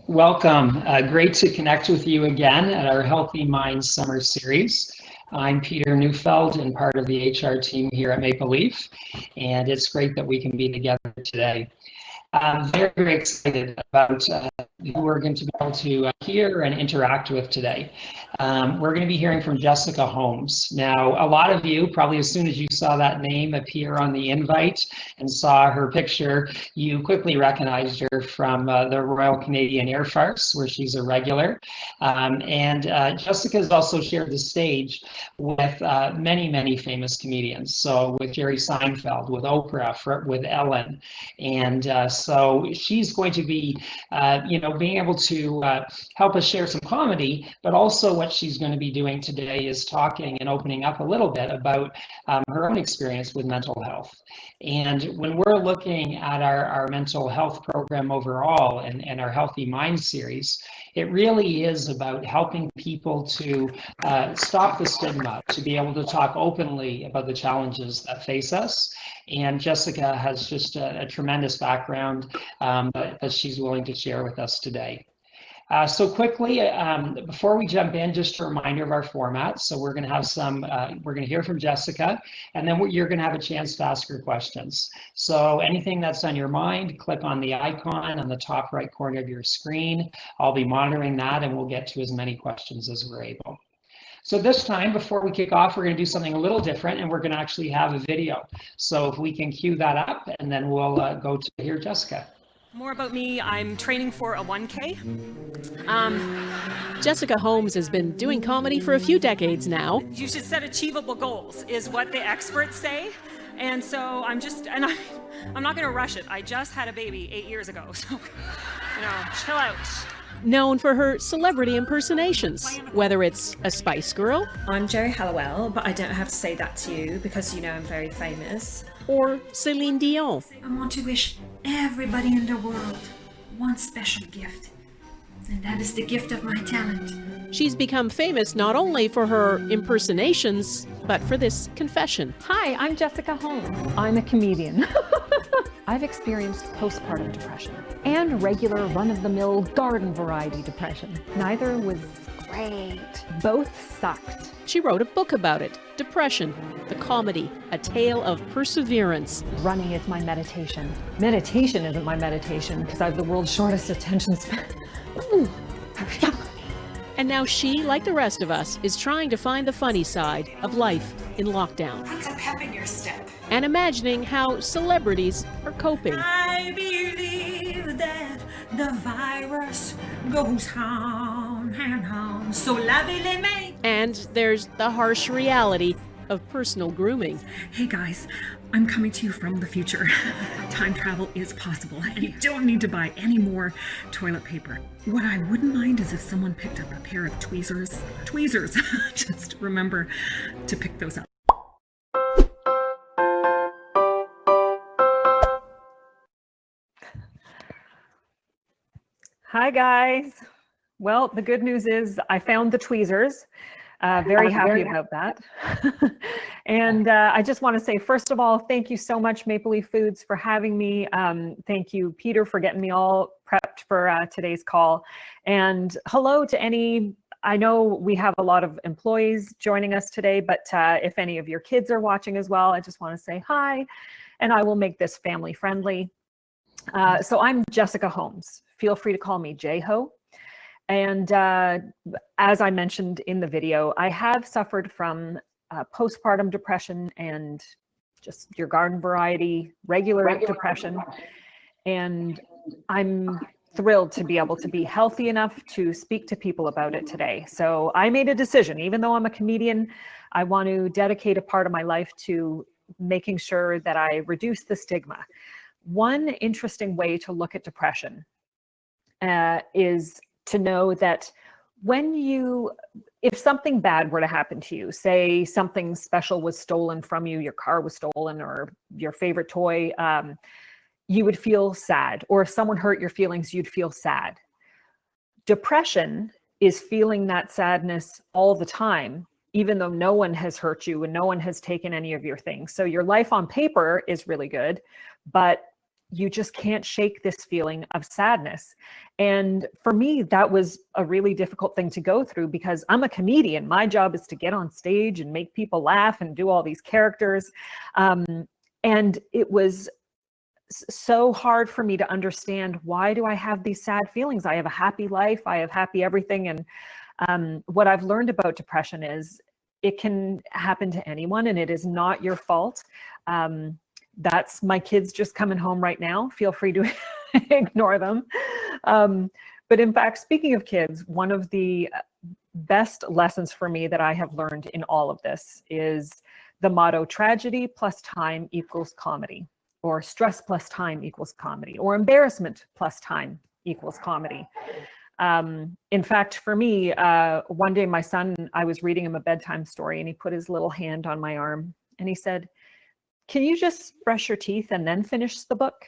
Welcome. Great to connect with you again at our Healthy Minds Summer Series. I'm Peter Neufeld and part of the HR team here at Maple Leaf, and it's great that we can be together today. I'm very, very excited about who we're going to be able to hear and interact with today. We're going to be hearing from Jessica Holmes. Now, a lot of you, probably as soon as you saw that name appear on the invite and saw her picture, you quickly recognized her from the Royal Canadian Air Farce, where she's a regular. Jessica has also shared the stage with many, many famous comedians. So with Jerry Seinfeld, with Oprah, with Ellen, and so she's going to be, being able to help us share some comedy, but also what she's going to be doing today is talking and opening up a little bit about her own experience with mental health. And when we're looking at our mental health program overall and our Healthy Mind series, it really is about helping people to stop the stigma, to be able to talk openly about the challenges that face us. And Jessica has just a tremendous background that she's willing to share with us today. So quickly, before we jump in, just a reminder of our format. So we're going to have we're going to hear from Jessica, and then you're going to have a chance to ask her questions. So anything that's on your mind, click on the icon on the top right corner of your screen. I'll be monitoring that, and we'll get to as many questions as we're able. So this time, before we kick off, we're going to do something a little different, and we're going to actually have a video. So if we can cue that up, and then we'll go to hear Jessica. More about me, I'm training for a 1K. Jessica Holmes has been doing comedy for a few decades now. You should set achievable goals, is what the experts say. And so I'm not going to rush it. I just had a baby 8 years ago, so, chill out. Known for her celebrity impersonations, whether it's a Spice Girl. I'm Jerry Halliwell, but I don't have to say that to you because you know I'm very famous. Or Celine Dion. I want to wish everybody in the world one special gift, and that is the gift of my talent. She's become famous not only for her impersonations, but for this confession. Hi, I'm Jessica Holmes. I'm a comedian. I've experienced postpartum depression and regular run-of-the-mill garden variety depression. Neither was great. Both sucked. She wrote a book about it, Depression, the comedy, a tale of perseverance. Running is my meditation. Meditation isn't my meditation because I have the world's shortest attention span. And now she, like the rest of us, is trying to find the funny side of life in lockdown. Put some pep in your step. And imagining how celebrities are coping. I believe that the virus goes on and on. So lavez les mains. And there's the harsh reality of personal grooming. Hey guys, I'm coming to you from the future. Time travel is possible, and you don't need to buy any more toilet paper. What I wouldn't mind is if someone picked up a pair of tweezers. Tweezers! Just remember to pick those up. Hi guys. Well, the good news is I found the tweezers. Very happy about that. And I just want to say, first of all, thank you so much, Maple Leaf Foods, for having me. Thank you, Peter, for getting me all prepped for today's call. And hello to I know we have a lot of employees joining us today, but if any of your kids are watching as well, I just want to say hi, and I will make this family friendly. So I'm Jessica Holmes. Feel free to call me J-Ho. And as I mentioned in the video, I have suffered from postpartum depression and just your garden variety, regular depression. And I'm thrilled to be able to be healthy enough to speak to people about it today. So I made a decision, even though I'm a comedian, I want to dedicate a part of my life to making sure that I reduce the stigma. One interesting way to look at depression is to know that if something bad were to happen to you, say something special was stolen from you, your car was stolen, or your favorite toy, you would feel sad. Or if someone hurt your feelings, you'd feel sad. Depression is feeling that sadness all the time, even though no one has hurt you and no one has taken any of your things. So your life on paper is really good, but you just can't shake this feeling of sadness. And for me, that was a really difficult thing to go through because I'm a comedian. My job is to get on stage and make people laugh and do all these characters. And it was so hard for me to understand, why do I have these sad feelings? I have a happy life. I have happy everything. And what I've learned about depression is it can happen to anyone and it is not your fault. That's my kids just coming home right now. Feel free to ignore them. But in fact, speaking of kids, one of the best lessons for me that I have learned in all of this is the motto, tragedy plus time equals comedy, or stress plus time equals comedy, or embarrassment plus time equals comedy. In fact, for me, one day my son, I was reading him a bedtime story and he put his little hand on my arm and he said, "Can you just brush your teeth and then finish the book?"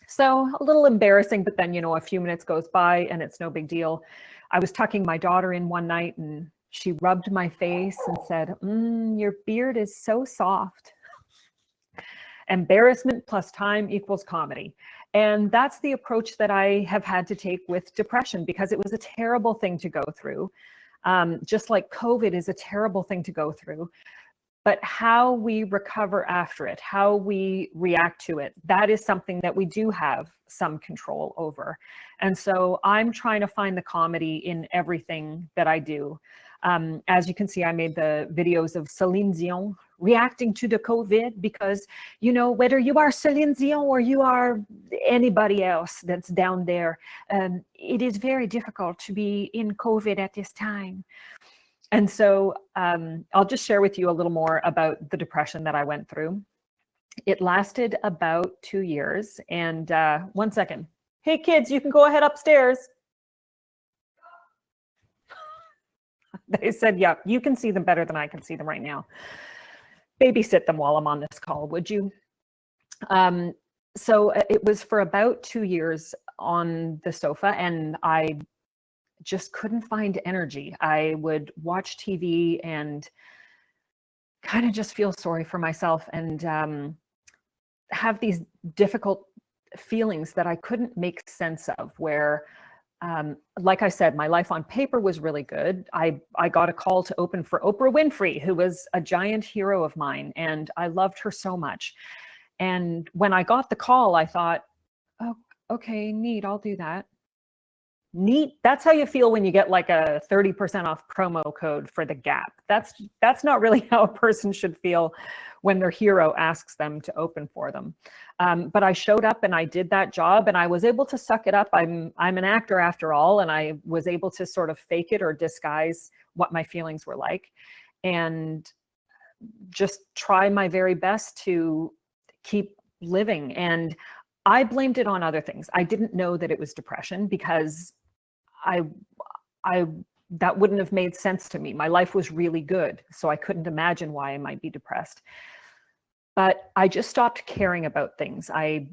So a little embarrassing, but then, a few minutes goes by and it's no big deal. I was tucking my daughter in one night and she rubbed my face and said, "Your beard is so soft." Embarrassment plus time equals comedy. And that's the approach that I have had to take with depression, because it was a terrible thing to go through. Just like COVID is a terrible thing to go through. But how we recover after it, how we react to it, that is something that we do have some control over. And so I'm trying to find the comedy in everything that I do. As you can see, I made the videos of Celine Dion reacting to the COVID because, whether you are Celine Dion or you are anybody else that's down there, it is very difficult to be in COVID at this time. And so I'll just share with you a little more about the depression that I went through. It lasted about 2 years. And one second. Hey, kids, you can go ahead upstairs. They said, yeah, you can see them better than I can see them right now. Babysit them while I'm on this call, would you? So it was for about 2 years on the sofa, and I just couldn't find energy. I would watch TV and kind of just feel sorry for myself and have these difficult feelings that I couldn't make sense of, where like I said, my life on paper was really good. I got a call to open for Oprah Winfrey, who was a giant hero of mine, and I loved her so much. And when I got the call, I thought, oh, okay, neat, I'll do that. Neat. That's how you feel when you get like a 30% off promo code for the Gap. That's not really how a person should feel when their hero asks them to open for them. But I showed up and I did that job and I was able to suck it up. I'm an actor after all, and I was able to sort of fake it or disguise what my feelings were like and just try my very best to keep living. And I blamed it on other things. I didn't know that it was depression because that wouldn't have made sense to me. My life was really good, so I couldn't imagine why I might be depressed. But I just stopped caring about things. I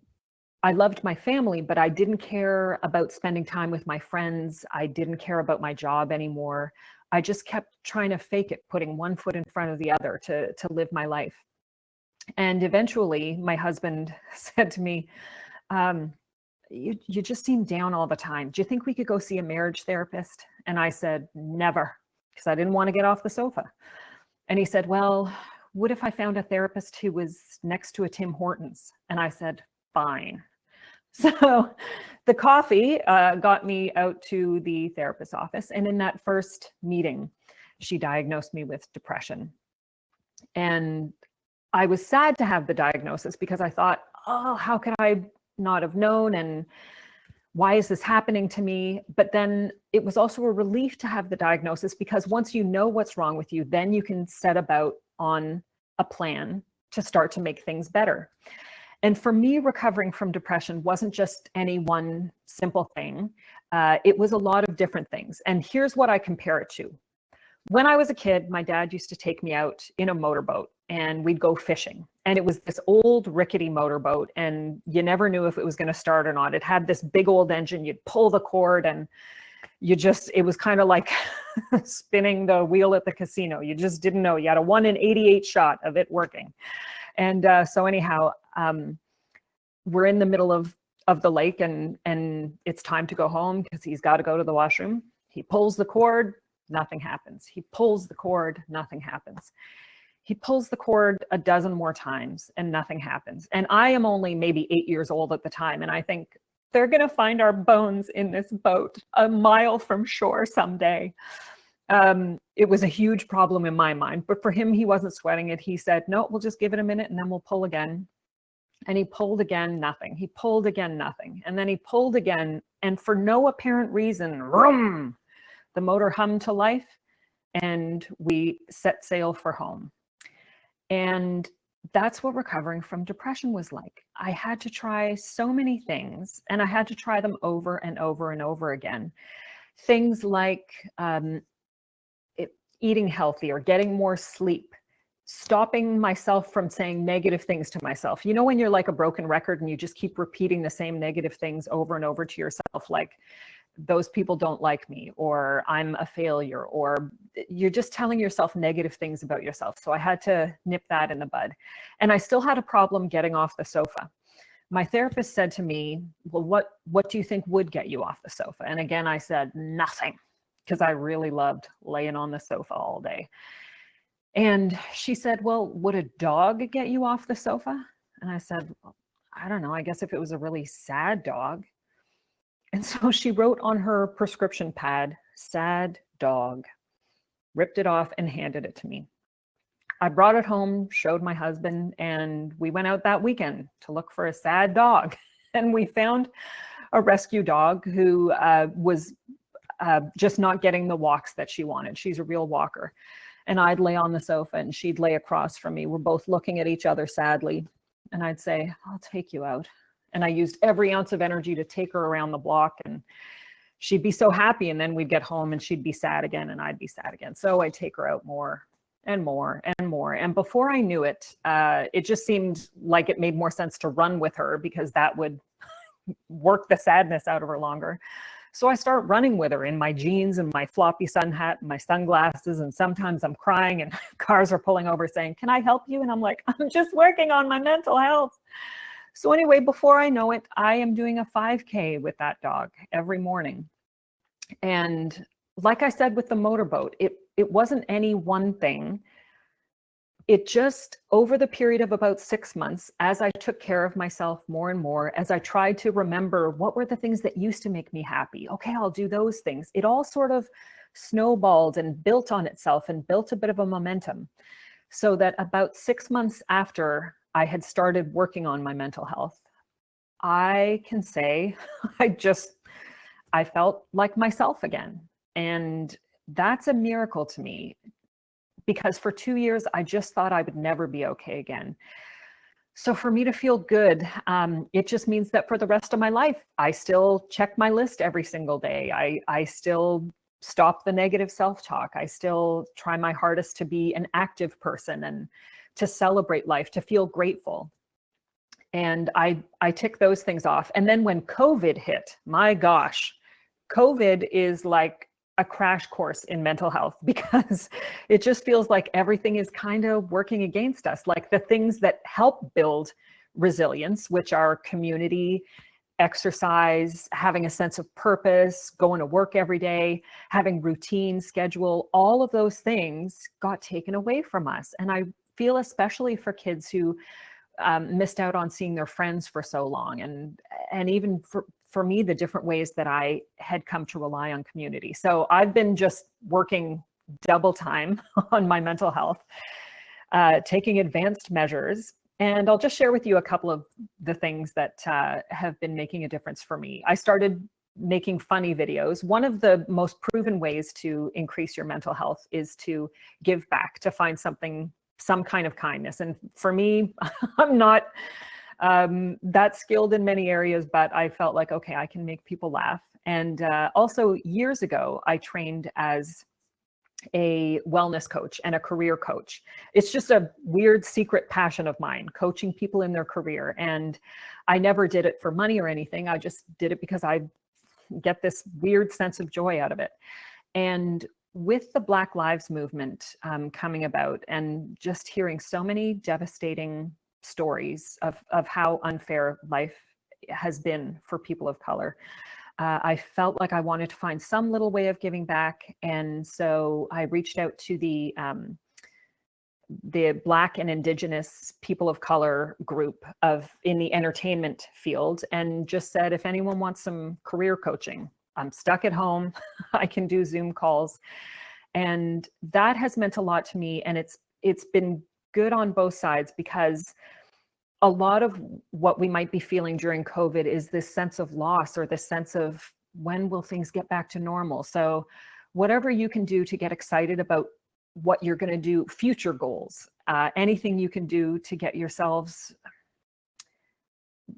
loved my family, but I didn't care about spending time with my friends. I didn't care about my job anymore. I just kept trying to fake it, putting one foot in front of the other to live my life. And eventually my husband said to me, you just seem down all the time. Do you think we could go see a marriage therapist? And I said, never, because I didn't want to get off the sofa. And he said, well, what if I found a therapist who was next to a Tim Hortons? And I said, fine. So the coffee got me out to the therapist's office. And in that first meeting, she diagnosed me with depression. And I was sad to have the diagnosis because I thought, oh, how could I not have known, and why is this happening to me? But then it was also a relief to have the diagnosis, because once you know what's wrong with you, then you can set about on a plan to start to make things better. And for me, recovering from depression wasn't just any one simple thing. It was a lot of different things. And here's what I compare it to. When I was a kid, my dad used to take me out in a motorboat and we'd go fishing. And it was this old rickety motorboat, and you never knew if it was going to start or not. It had this big old engine. You'd pull the cord and it was kind of like spinning the wheel at the casino. You just didn't know. You had a 1 in 88 shot of it working. And so anyhow, we're in the middle of the lake, and it's time to go home because he's got to go to the washroom. He pulls the cord, nothing happens. He pulls the cord, nothing happens. He pulls the cord a dozen more times and nothing happens. And I am only maybe 8 years old at the time. And I think they're going to find our bones in this boat a mile from shore someday. It was a huge problem in my mind, but for him, he wasn't sweating it. He said, no, we'll just give it a minute and then we'll pull again. And he pulled again, nothing. He pulled again, nothing. And then he pulled again. And for no apparent reason, vroom, the motor hummed to life and we set sail for home. And that's what recovering from depression was like. I had to try so many things, and I had to try them over and over and over again. Things like eating healthier, getting more sleep, stopping myself from saying negative things to myself. You know, when you're like a broken record and you just keep repeating the same negative things over and over to yourself, like, those people don't like me, or I'm a failure, or you're just telling yourself negative things about yourself. So I had to nip that in the bud. And I still had a problem getting off the sofa. My therapist said to me, well, what do you think would get you off the sofa? And again, I said, nothing, because I really loved laying on the sofa all day. And she said, well, would a dog get you off the sofa? And I said, I don't know, I guess if it was a really sad dog. And so she wrote on her prescription pad, sad dog, ripped it off and handed it to me. I brought it home, showed my husband, and we went out that weekend to look for a sad dog. And we found a rescue dog who was just not getting the walks that she wanted. She's a real walker. And I'd lay on the sofa and she'd lay across from me. We're both looking at each other sadly. And I'd say, I'll take you out. And I used every ounce of energy to take her around the block, and she'd be so happy. And then we'd get home and she'd be sad again and I'd be sad again. So I'd take her out more and more and more. And before I knew it, it just seemed like it made more sense to run with her because that would work the sadness out of her longer. So I start running with her in my jeans and my floppy sun hat and my sunglasses. And sometimes I'm crying and cars are pulling over saying, can I help you? And I'm like, I'm just working on my mental health. So anyway, before I know it, I am doing a 5K with that dog every morning. And like I said with the motorboat, it wasn't any one thing. It just, over the period of about 6 months, as I took care of myself more and more, as I tried to remember what were the things that used to make me happy, okay, I'll do those things. It all sort of snowballed and built on itself and built a bit of a momentum. So that about 6 months after I had started working on my mental health, I can say I felt like myself again. And that's a miracle to me, because for 2 years, I just thought I would never be okay again. So for me to feel good, it just means that for the rest of my life, I still check my list every single day. I still stop the negative self-talk. I still try my hardest to be an active person and to celebrate life, to feel grateful. And I tick those things off. And then when COVID hit, my gosh, COVID is like a crash course in mental health, because it just feels like everything is kind of working against us. Like the things that help build resilience, which are community, exercise, having a sense of purpose, going to work every day, having routine, schedule, all of those things got taken away from us. And I feel especially for kids who missed out on seeing their friends for so long. And even for me, the different ways that I had come to rely on community. So I've been just working double time on my mental health, taking advanced measures. And I'll just share with you a couple of the things that have been making a difference for me. I started making funny videos. One of the most proven ways to increase your mental health is to give back, to find some kind of kindness. And for me, I'm not that skilled in many areas, but I felt like, okay, I can make people laugh. And also years ago, I trained as a wellness coach and a career coach. It's just a weird secret passion of mine, coaching people in their career. And I never did it for money or anything. I just did it because I get this weird sense of joy out of it. And with the Black Lives Movement coming about, and just hearing so many devastating stories of how unfair life has been for people of color. I felt like I wanted to find some little way of giving back. And so I reached out to the Black and Indigenous people of color group in the entertainment field, and just said, if anyone wants some career coaching, I'm stuck at home, I can do Zoom calls. And that has meant a lot to me. And it's been good on both sides, because a lot of what we might be feeling during COVID is this sense of loss, or this sense of, when will things get back to normal? So whatever you can do to get excited about what you're going to do, future goals, anything you can do to get yourselves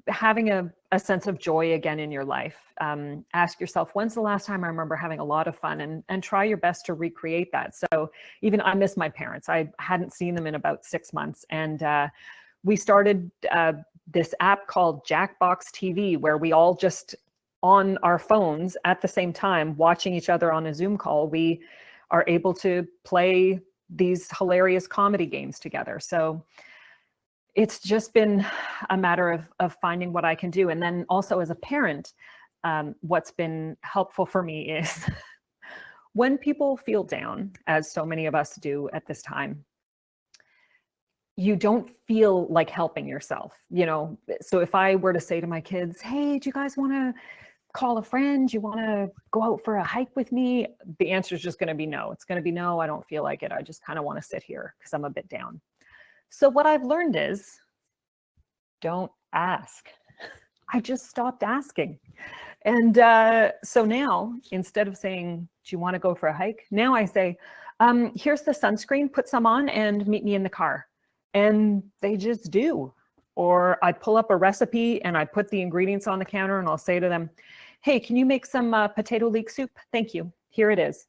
having a sense of joy again in your life. Ask yourself, when's the last time I remember having a lot of fun, and try your best to recreate that. So even I miss my parents. I hadn't seen them in about 6 months. And we started this app called Jackbox TV, where we all just on our phones at the same time, watching each other on a Zoom call, we are able to play these hilarious comedy games together. So it's just been a matter of finding what I can do. And then also as a parent, what's been helpful for me is when people feel down, as so many of us do at this time, you don't feel like helping yourself, you know? So if I were to say to my kids, hey, do you guys want to call a friend? Do you want to go out for a hike with me? The answer is just going to be no. It's going to be no, I don't feel like it. I just kind of want to sit here because I'm a bit down. So what I've learned is, don't ask. I just stopped asking. And so now, instead of saying, do you want to go for a hike? Now I say, here's the sunscreen, put some on and meet me in the car. And they just do. Or I pull up a recipe and I put the ingredients on the counter and I'll say to them, hey, can you make some potato leek soup? Thank you. Here it is.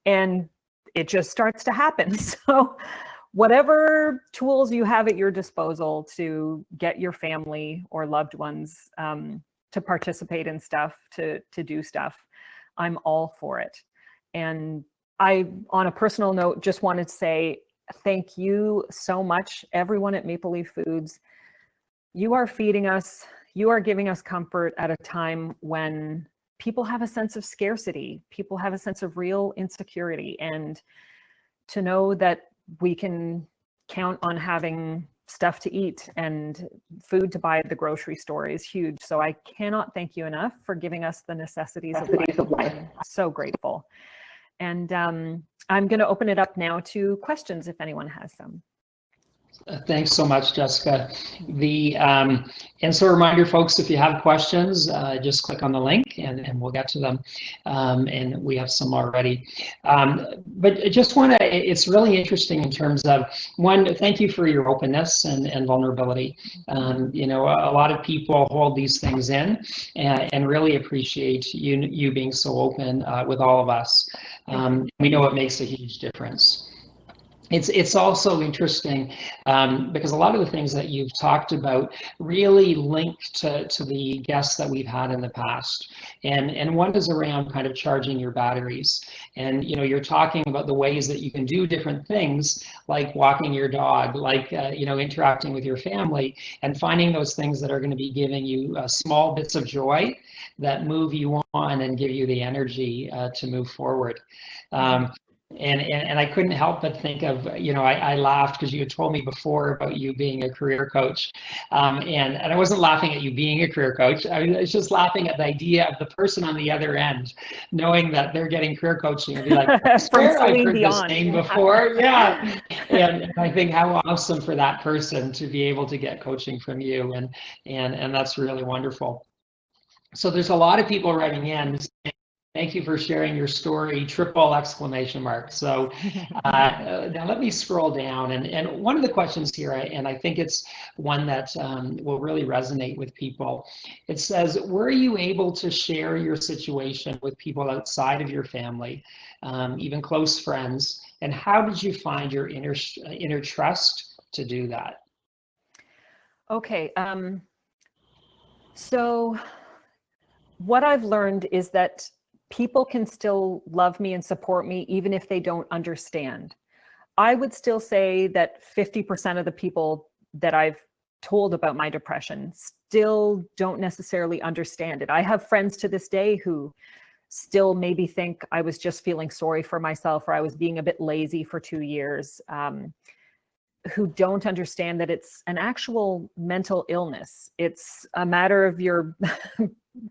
And it just starts to happen. So whatever tools you have at your disposal to get your family or loved ones to participate in stuff, to do stuff, I'm all for it. And I, on a personal note, just wanted to say thank you so much, everyone at Maple Leaf Foods. You are feeding us, you are giving us comfort at a time when people have a sense of scarcity, people have a sense of real insecurity, and to know that we can count on having stuff to eat and food to buy at the grocery store is huge. So I cannot thank you enough for giving us the necessities of life. I'm so grateful. And I'm going to open it up now to questions if anyone has some. Thanks so much, Jessica. And so a reminder, folks, if you have questions, just click on the link and we'll get to them. And we have some already. But I just want to, it's really interesting in terms of, one, thank you for your openness and vulnerability. You know, a lot of people hold these things in and really appreciate you being so open with all of us. We know it makes a huge difference. It's also interesting because a lot of the things that you've talked about really link to the guests that we've had in the past. And one is around kind of charging your batteries. And, you know, you're talking about the ways that you can do different things, like walking your dog, like, you know, interacting with your family, and finding those things that are going to be giving you small bits of joy that move you on and give you the energy to move forward. And I couldn't help but think of, you know, I laughed because you had told me before about you being a career coach. And I wasn't laughing at you being a career coach. I was just laughing at the idea of the person on the other end, knowing that they're getting career coaching and be like, I swear I've heard this name before. Yeah. And I think how awesome for that person to be able to get coaching from you. And that's really wonderful. So there's a lot of people writing in. Thank you for sharing your story, triple exclamation mark. So now let me scroll down. And one of the questions here, and I think it's one that will really resonate with people. It says, were you able to share your situation with people outside of your family, even close friends? And how did you find your inner trust to do that? Okay. So what I've learned is that people can still love me and support me even if they don't understand. I would still say that 50% of the people that I've told about my depression still don't necessarily understand it. I have friends to this day who still maybe think I was just feeling sorry for myself, or I was being a bit lazy for 2 years, who don't understand that it's an actual mental illness. It's a matter of your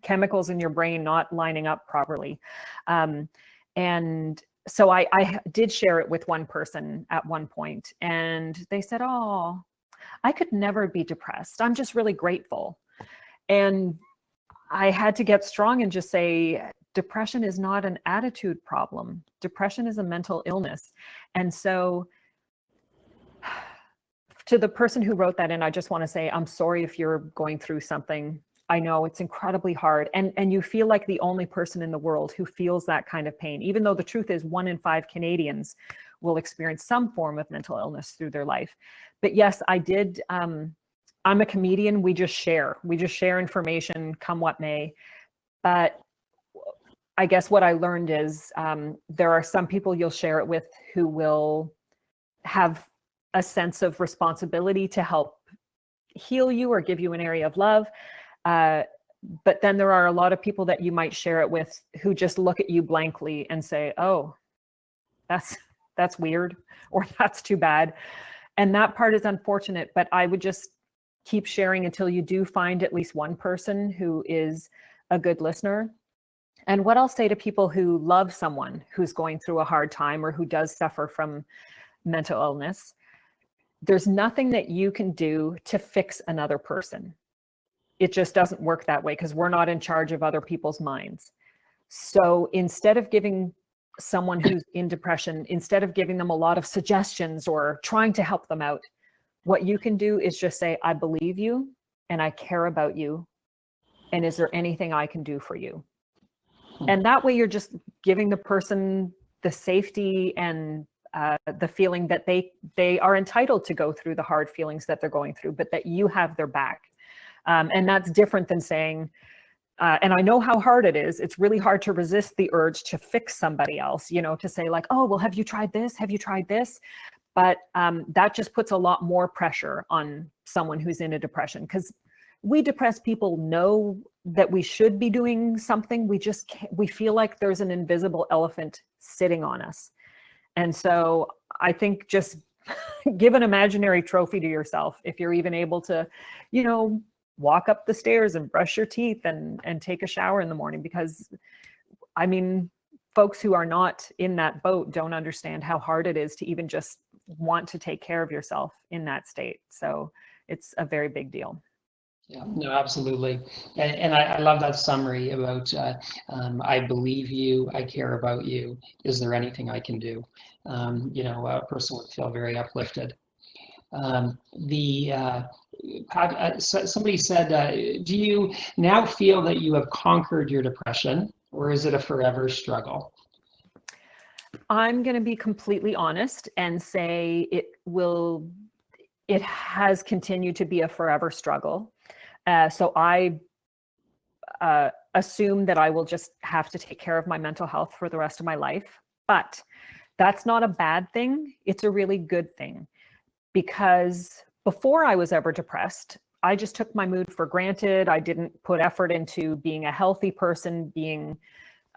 chemicals in your brain not lining up properly. And so I did share it with one person at one point, and they said, "Oh, I could never be depressed. I'm just really grateful." And I had to get strong and just say, depression is not an attitude problem. Depression is a mental illness. And so to the person who wrote that in, I just want to say, I'm sorry if you're going through something. I know it's incredibly hard. And you feel like the only person in the world who feels that kind of pain, even though the truth is 1 in 5 Canadians will experience some form of mental illness through their life. But yes, I did. I'm a comedian. We just share information, come what may. But I guess what I learned is there are some people you'll share it with who will have a sense of responsibility to help heal you or give you an area of love. But then there are a lot of people that you might share it with who just look at you blankly and say, "Oh, that's weird," or "That's too bad." And that part is unfortunate, but I would just keep sharing until you do find at least one person who is a good listener. And what I'll say to people who love someone who's going through a hard time or who does suffer from mental illness, there's nothing that you can do to fix another person. It just doesn't work that way because we're not in charge of other people's minds. So instead of giving someone who's in depression, instead of giving them a lot of suggestions or trying to help them out, what you can do is just say, "I believe you and I care about you. And is there anything I can do for you?" And that way you're just giving the person the safety and the feeling that they are entitled to go through the hard feelings that they're going through, but that you have their back. And that's different than saying, and I know how hard it is. It's really hard to resist the urge to fix somebody else, to say like, "Oh, well, have you tried this? Have you tried this?" But that just puts a lot more pressure on someone who's in a depression, because we depressed people know that we should be doing something. We just can't, we feel like there's an invisible elephant sitting on us. And so I think just give an imaginary trophy to yourself if you're even able to, walk up the stairs and brush your teeth and take a shower in the morning, because I mean, folks who are not in that boat don't understand how hard it is to even just want to take care of yourself in that state. So it's a very big deal. Yeah, no, absolutely. And I love that summary about, I believe you, I care about you. Is there anything I can do? A person would feel very uplifted. Somebody said, do you now feel that you have conquered your depression, or is it a forever struggle? I'm going to be completely honest and say it has continued to be a forever struggle. So I assume that I will just have to take care of my mental health for the rest of my life. But that's not a bad thing. It's a really good thing, because before I was ever depressed, I just took my mood for granted. I didn't put effort into being a healthy person, being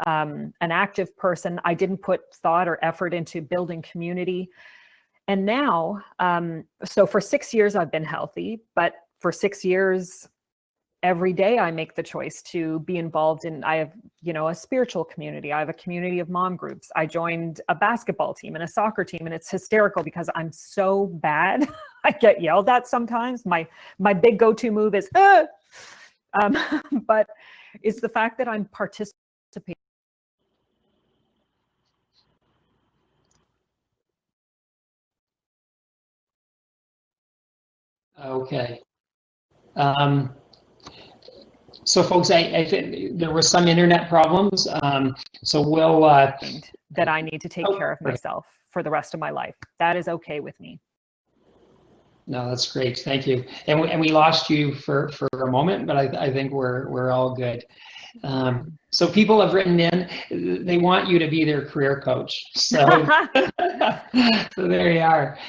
an active person. I didn't put thought or effort into building community. And now, so for 6 years, I've been healthy, but for 6 years, every day I make the choice to be involved in, I have, a spiritual community. I have a community of mom groups. I joined a basketball team and a soccer team, and it's hysterical because I'm so bad. I get yelled at sometimes. My big go-to move is, but it's the fact that I'm participating. Okay. So folks, I think there were some internet problems. So we'll... that I need to take care of myself for the rest of my life. That is okay with me. No, that's great. Thank you. And we lost you for a moment, but I think we're all good. So people have written in, they want you to be their career coach. So, so there you are.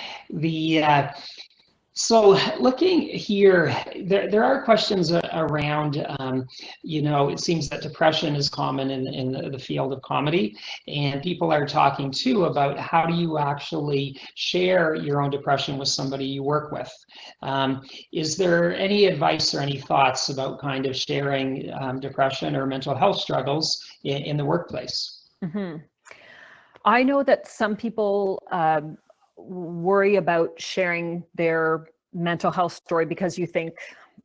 So looking here, there are questions around, it seems that depression is common in the field of comedy, and people are talking too about how do you actually share your own depression with somebody you work with. Is there any advice or any thoughts about kind of sharing depression or mental health struggles in the workplace? Mm-hmm. I know that some people worry about sharing their mental health story because you think,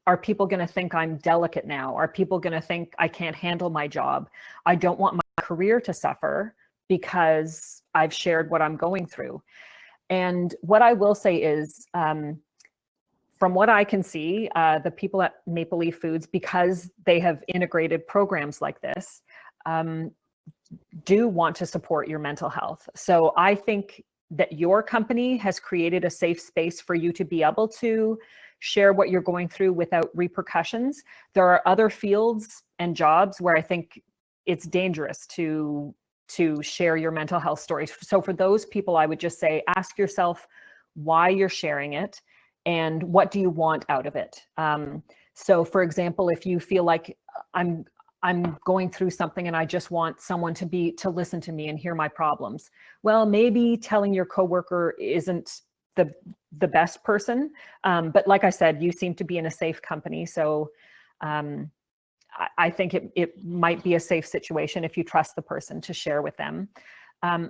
are people going to think I'm delicate now? Are people going to think I can't handle my job? I don't want my career to suffer because I've shared what I'm going through. And what I will say is, from what I can see, the people at Maple Leaf Foods, because they have integrated programs like this, do want to support your mental health. So I think that your company has created a safe space for you to be able to share what you're going through without repercussions. There are other fields and jobs where I think it's dangerous to share your mental health stories. So for those people, I would just say, ask yourself why you're sharing it and what do you want out of it. So for example, if you feel like I'm going through something and I just want someone to listen to me and hear my problems. Well, maybe telling your coworker isn't the best person. But like I said, you seem to be in a safe company. So I think it might be a safe situation if you trust the person to share with them.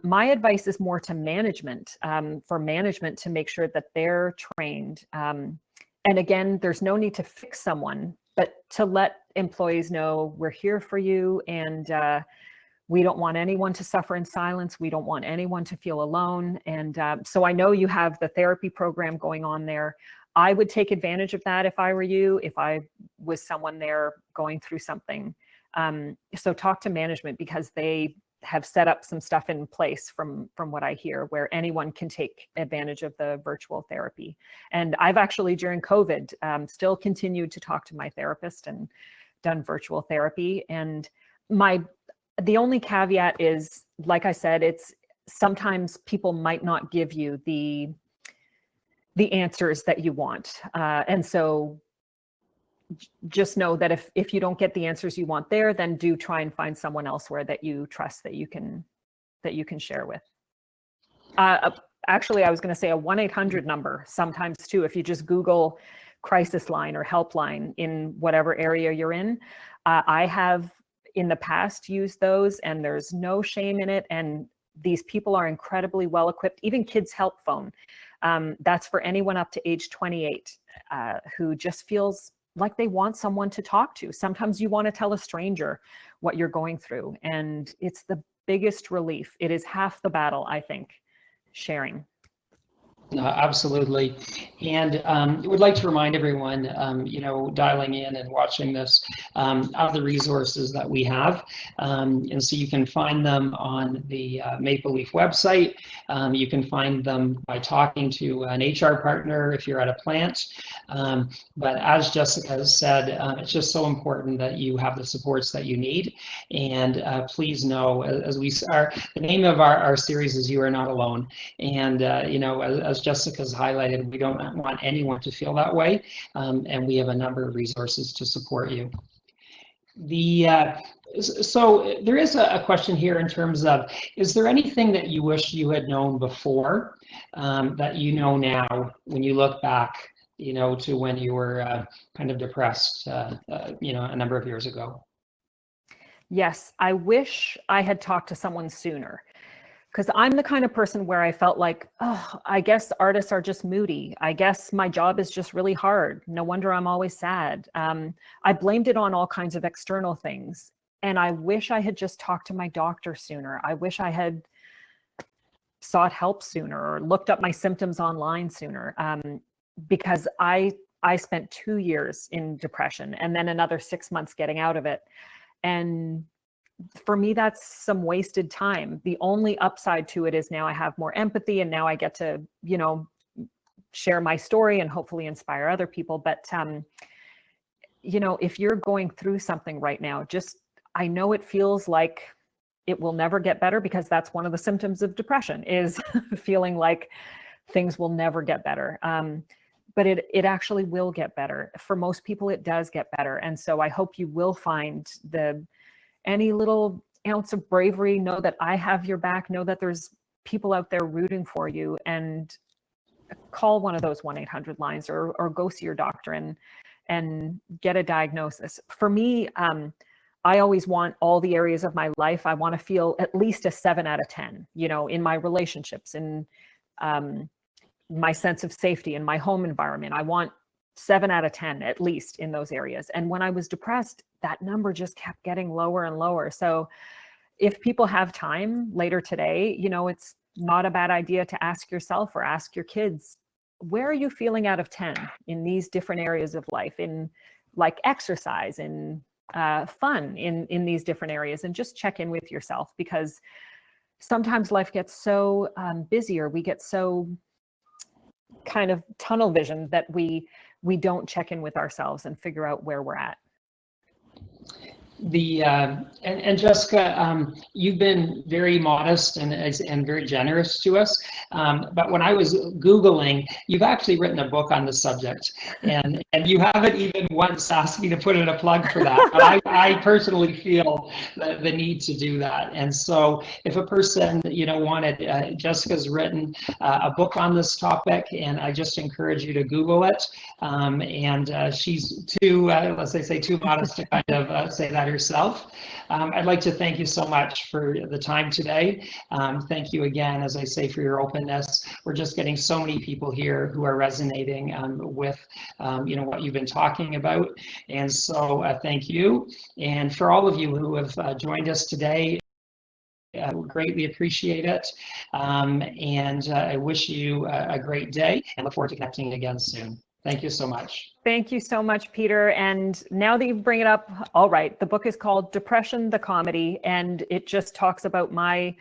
My advice is more to management, for management to make sure that they're trained. And again, there's no need to fix someone, but to let employees know we're here for you, and we don't want anyone to suffer in silence. We don't want anyone to feel alone. And so I know you have the therapy program going on there. I would take advantage of that if I were you, if I was someone there going through something. So talk to management, because they have set up some stuff in place from what I hear, where anyone can take advantage of the virtual therapy. And I've actually, during COVID, still continued to talk to my therapist and done virtual therapy. And the only caveat is, like I said, it's sometimes people might not give you the answers that you want. And so just know that if you don't get the answers you want there, then do try and find someone elsewhere that you trust that you can share with. Actually, I was going to say a 1-800 number sometimes too. If you just Google crisis line or helpline in whatever area you're in, I have in the past used those, and there's no shame in it. And these people are incredibly well equipped. Even Kids Help Phone, that's for anyone up to age 28 who just feels like they want someone to talk to. Sometimes you want to tell a stranger what you're going through, and it's the biggest relief. It is half the battle, I think, sharing. Absolutely. And would like to remind everyone, dialing in and watching this, of the resources that we have. And so you can find them on the Maple Leaf website. You can find them by talking to an HR partner if you're at a plant. But as Jessica has said, it's just so important that you have the supports that you need. And please know, the name of our series is You Are Not Alone. And, as Jessica's highlighted, we don't want anyone to feel that way, and we have a number of resources to support you. So there is a question here in terms of, is there anything that you wish you had known before that you know now when you look back, to when you were kind of depressed, a number of years ago? Yes, I wish I had talked to someone sooner. Because I'm the kind of person where I felt like, oh, I guess artists are just moody. I guess my job is just really hard. No wonder I'm always sad. I blamed it on all kinds of external things. And I wish I had just talked to my doctor sooner. I wish I had sought help sooner or looked up my symptoms online sooner. Because I spent 2 years in depression and then another 6 months getting out of it. And for me, that's some wasted time. The only upside to it is now I have more empathy, and now I get to, share my story and hopefully inspire other people. But, if you're going through something right now, I know it feels like it will never get better, because that's one of the symptoms of depression, is feeling like things will never get better. but it actually will get better. For most people, it does get better. And so I hope you will find any little ounce of bravery. Know that I have your back. Know that there's people out there rooting for you, and call one of those 1-800 lines, or go see your doctor and get a diagnosis. For me, I always want all the areas of my life. I want to feel at least a 7 out of 10, in my relationships, in my sense of safety, in my home environment. I want 7 out of 10 at least in those areas. And when I was depressed, that number just kept getting lower and lower. So if people have time later today, it's not a bad idea to ask yourself or ask your kids, where are you feeling out of 10 in these different areas of life, in like exercise, in fun, in these different areas, and just check in with yourself, because sometimes life gets so busy, or we get so kind of tunnel vision that we don't check in with ourselves and figure out where we're at. And Jessica, you've been very modest and very generous to us. But when I was Googling, you've actually written a book on the subject, and you haven't even once asked me to put in a plug for that. But I personally feel the need to do that. And so if a person, wanted, Jessica's written a book on this topic, and I just encourage you to Google it. And she's too, let's say, too modest to kind of say that herself. I'd like to thank you so much for the time today. Thank you again, as I say, for your openness. We're just getting so many people here who are resonating with what you've been talking about. And so thank you. And for all of you who have joined us today, greatly appreciate it. And I wish you a great day, and look forward to connecting again soon. Thank you so much. Thank you so much, Peter. And now that you bring it up, all right, the book is called Depression, the Comedy, and it just talks about my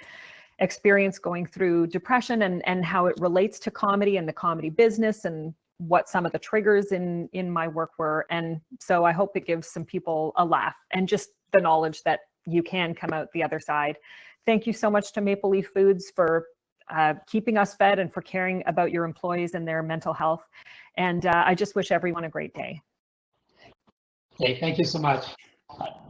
experience going through depression and how it relates to comedy and the comedy business, and what some of the triggers in my work were. And so I hope it gives some people a laugh, and just the knowledge that you can come out the other side. Thank you so much to Maple Leaf Foods for keeping us fed and for caring about your employees and their mental health. And I just wish everyone a great day. Okay, thank you so much. Bye.